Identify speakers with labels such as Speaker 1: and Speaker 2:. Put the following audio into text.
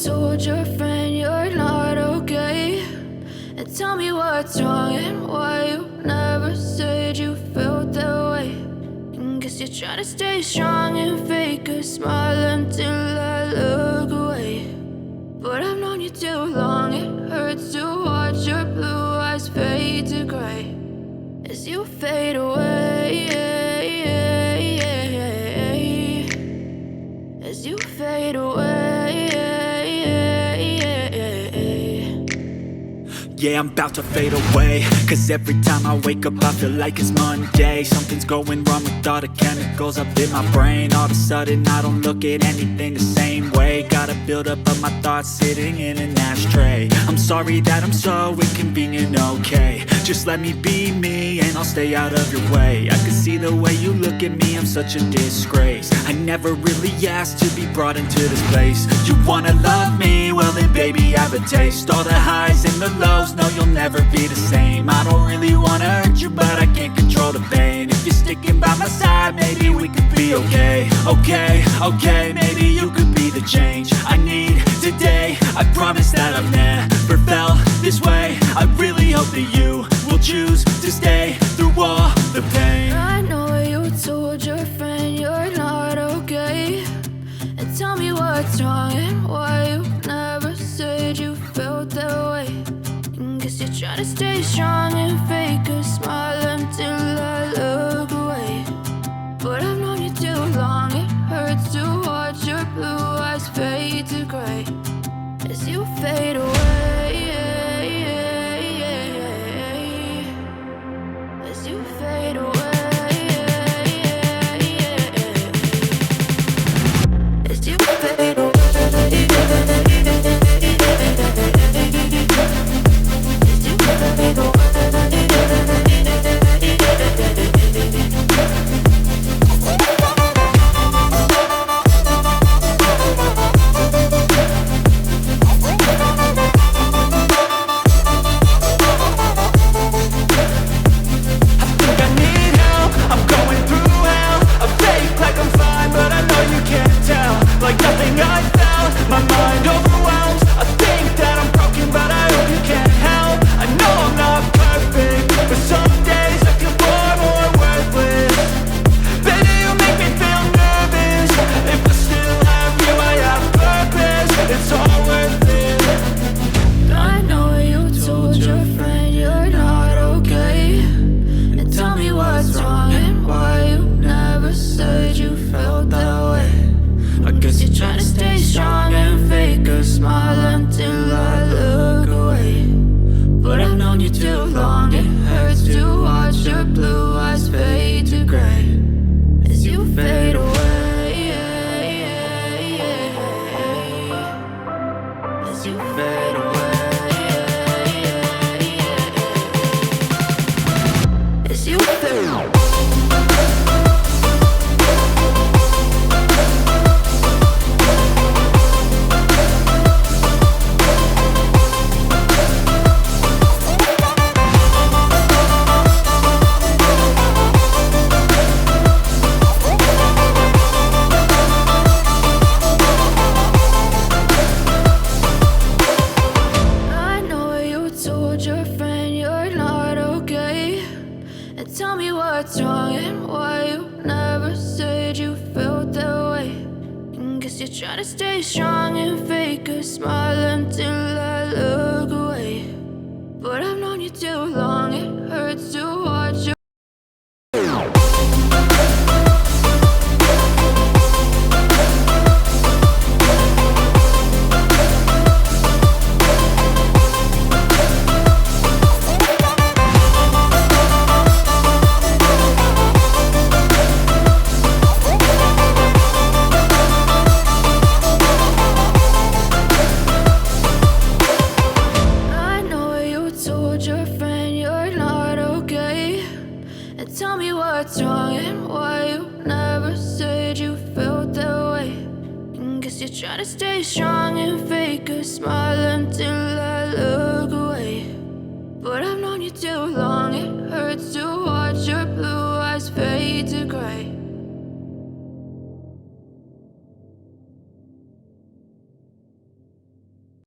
Speaker 1: told your friend you're not okay? And tell me what's wrong and why you never said you felt that way. And guess you're trying to stay strong and fake a smile until I look away. But I've known you too long, it hurts to watch your blue eyes fade to gray as you fade away, as you fade away.
Speaker 2: Yeah, I'm about to fade away, cause every time I wake up I feel like it's Monday. Something's going wrong with all the chemicals up in my brain. All of a sudden I don't look at anything the same way. Got a buildup of my thoughts sitting in an ashtray. I'm sorry that I'm so inconvenient, okay? Just let me be me and I'll stay out of your way. I can see the way you look at me, I'm such a disgrace. I never really asked to be brought into this place. You wanna love me? Well then baby have a taste. All the highs and the lows, no you'll never be the same. I don't really wanna hurt you but I can't control the pain. If you're sticking by my side maybe we could be okay. Okay, maybe you could be the change I need today. I promise that I've never felt this way. I really hope that you will choose to stay through all the pain.
Speaker 1: I know you told your friend you're not okay. And tell me what's wrong and why you never said you felt that way. And guess you're trying to stay strong and fake a smile until I look away. But I've known you too long, it hurts to watch your blue eyes fade to gray as you fade away, as you fade away, as you fade away. Tell me what's wrong and why you never said you felt that way. And guess you're trying to stay strong and fake a smile until I look away. But I've known you too long, it hurts to watch you. Tell me what's wrong and why you never said you felt that way. And guess you're trying to stay strong and fake a smile until I look away. But I've known you too long, it hurts to watch your blue eyes fade to gray.